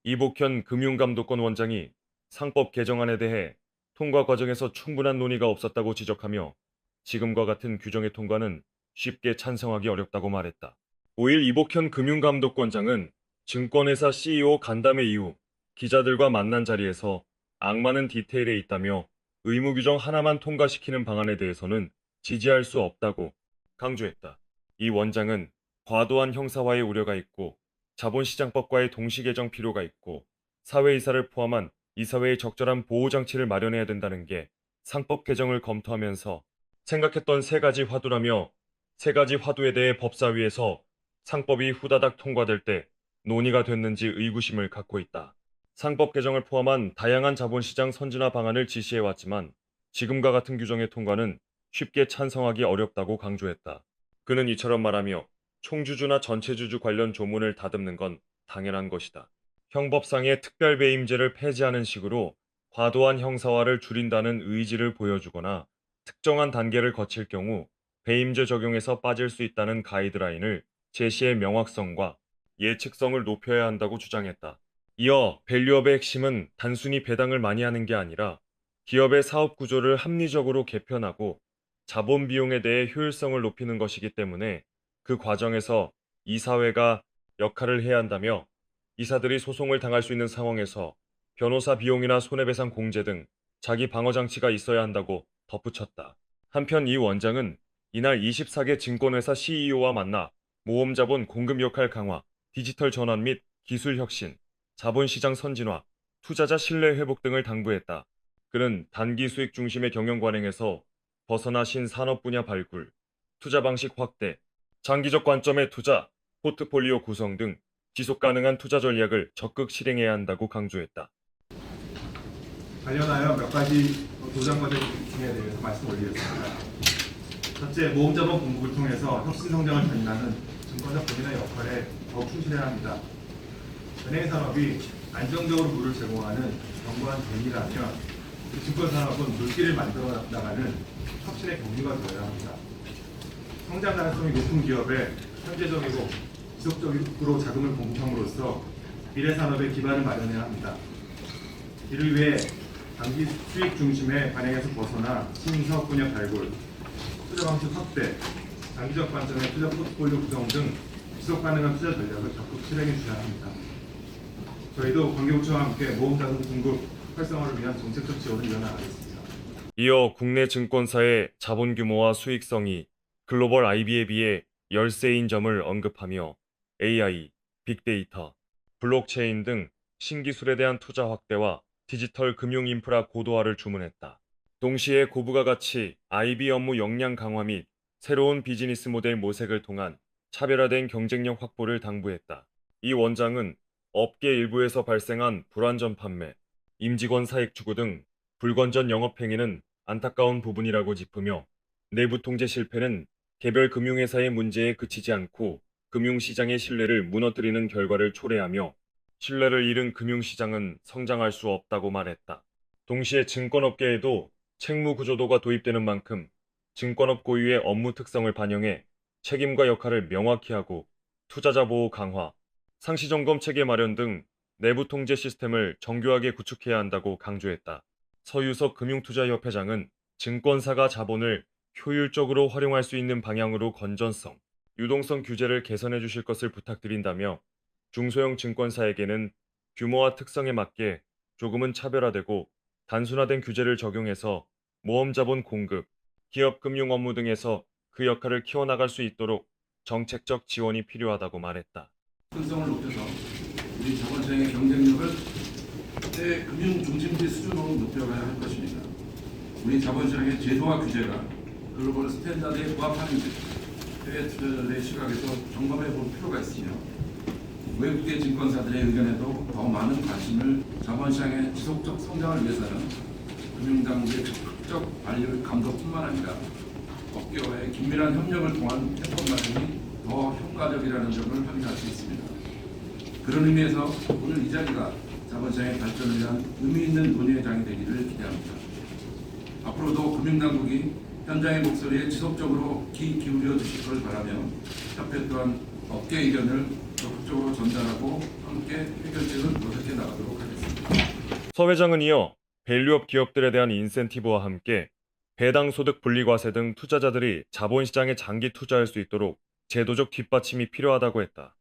이복현 금융감독권 원장이 상법 개정안에 대해 통과 과정에서 충분한 논의가 없었다고 지적하며 지금과 같은 규정의 통과는 쉽게 찬성하기 어렵다고 말했다. 5일 이복현 금융감독권장은 증권회사 CEO 간담회 이후 기자들과 만난 자리에서 악마는 디테일에 있다며 의무 규정 하나만 통과시키는 방안에 대해서는 지지할 수 없다고 강조했다. 이 원장은 과도한 형사화의 우려가 있고 자본시장법과의 동시 개정 필요가 있고 사회이사를 포함한 이사회의 적절한 보호장치를 마련해야 된다는 게 상법 개정을 검토하면서 생각했던 세 가지 화두라며 세 가지 화두에 대해 법사위에서 상법이 후다닥 통과될 때 논의가 됐는지 의구심을 갖고 있다. 상법 개정을 포함한 다양한 자본시장 선진화 방안을 지시해왔지만 지금과 같은 규정의 통과는 쉽게 찬성하기 어렵다고 강조했다. 그는 이처럼 말하며 총주주나 전체주주 관련 조문을 다듬는 건 당연한 것이다. 형법상의 특별배임제를 폐지하는 식으로 과도한 형사화를 줄인다는 의지를 보여주거나 특정한 단계를 거칠 경우 배임제 적용에서 빠질 수 있다는 가이드라인을 제시의 명확성과 예측성을 높여야 한다고 주장했다. 이어 밸류업의 핵심은 단순히 배당을 많이 하는 게 아니라 기업의 사업 구조를 합리적으로 개편하고 자본 비용에 대해 효율성을 높이는 것이기 때문에 그 과정에서 이사회가 역할을 해야 한다며 이사들이 소송을 당할 수 있는 상황에서 변호사 비용이나 손해배상 공제 등 자기 방어 장치가 있어야 한다고 덧붙였다. 한편 이 원장은 이날 24개 증권회사 CEO와 만나 모험자본 공급 역할 강화, 디지털 전환 및 기술 혁신, 자본시장 선진화, 투자자 신뢰 회복 등을 당부했다. 그는 단기 수익 중심의 경영 관행에서 벗어나 신산업 분야 발굴, 투자 방식 확대, 장기적 관점의 투자, 포트폴리오 구성 등 지속 가능한 투자 전략을 적극 실행해야 한다고 강조했다. 관련하여 몇 가지 도전 과제 중에 대해서 말씀 올리겠습니다. 첫째, 모험자본 공급을 통해서 혁신 성장을 견인하는 증권사 본인의 역할에 더욱 충실해야 합니다. 은행 산업이 안정적으로 물을 제공하는 견고한 대기라면 증권 산업은 물길을 만들어 나가는 혁신의 경기가 되어야 합니다. 성장 가능성이 높은 기업에 현재적이고 지속적으로 자금을 공급함으로써 미래 산업의 기반을 마련해야 합니다. 이를 위해 단기 수익 중심의 관행에서 벗어나 신사업 분야 발굴, 투자 방식 확대, 장기적 관점의 투자 포트폴리오 구성 등 지속 가능한 투자 전략을 적극 실행해 주셔야 합니다. 저희도 관계부처와 함께 모험자금 공급 활성화를 위한 정책적 지원을 이어나가겠습니다. 이어 국내 증권사의 자본 규모와 수익성이 글로벌 IB에 비해 열세인 점을 언급하며 AI, 빅데이터, 블록체인 등 신기술에 대한 투자 확대와 디지털 금융 인프라 고도화를 주문했다. 동시에 고부가 가치 IB 업무 역량 강화 및 새로운 비즈니스 모델 모색을 통한 차별화된 경쟁력 확보를 당부했다. 이 원장은 업계 일부에서 발생한 불완전 판매, 임직원 사익 추구 등 불건전 영업 행위는 안타까운 부분이라고 짚으며 내부 통제 실패는 개별 금융회사의 문제에 그치지 않고 금융시장의 신뢰를 무너뜨리는 결과를 초래하며 신뢰를 잃은 금융시장은 성장할 수 없다고 말했다. 동시에 증권업계에도 책무 구조도가 도입되는 만큼 증권업 고유의 업무 특성을 반영해 책임과 역할을 명확히 하고 투자자 보호 강화, 상시점검 체계 마련 등 내부 통제 시스템을 정교하게 구축해야 한다고 강조했다. 서유석 금융투자협회장은 증권사가 자본을 효율적으로 활용할 수 있는 방향으로 건전성, 유동성 규제를 개선해 주실 것을 부탁드린다며 중소형 증권사에게는 규모와 특성에 맞게 조금은 차별화되고 단순화된 규제를 적용해서 모험자본 공급, 기업 금융 업무 등에서 그 역할을 키워나갈 수 있도록 정책적 지원이 필요하다고 말했다. 접근성을 높여서 우리 자본시장의 경쟁력을 대 금융 중심지 수준으로 높여가야 할 것입니다. 우리 자본시장의 제도와 규제가 글로벌 스탠다드에 부합하는지 해외 투자자들의 시각에서 점검해 볼 필요가 있으며 외국계 증권사들의 의견에도 더 많은 관심을 자본시장의 지속적 성장을 위해서는 금융당국의 적극적 관리 감독뿐만 아니라 업계와의 긴밀한 협력을 통한 해법 마련이 더 효과적이라는 점을 확인할 수 있습니다. 그런 의미에서 오늘 이 자리가 자본시장의 발전을 위한 의미 있는 논의의 장이 되기를 기대합니다. 앞으로도 금융당국이 현장의 목소리에 지속적으로 귀 기울여 주실 것을 바라며 협회 또한 업계 의견을 적극적으로 전달하고 함께 해결책을 모색해 나가겠습니다. 서 회장은 이어 밸류업 기업들에 대한 인센티브와 함께 배당 소득 분리과세 등 투자자들이 자본시장에 장기 투자할 수 있도록 제도적 뒷받침이 필요하다고 했다.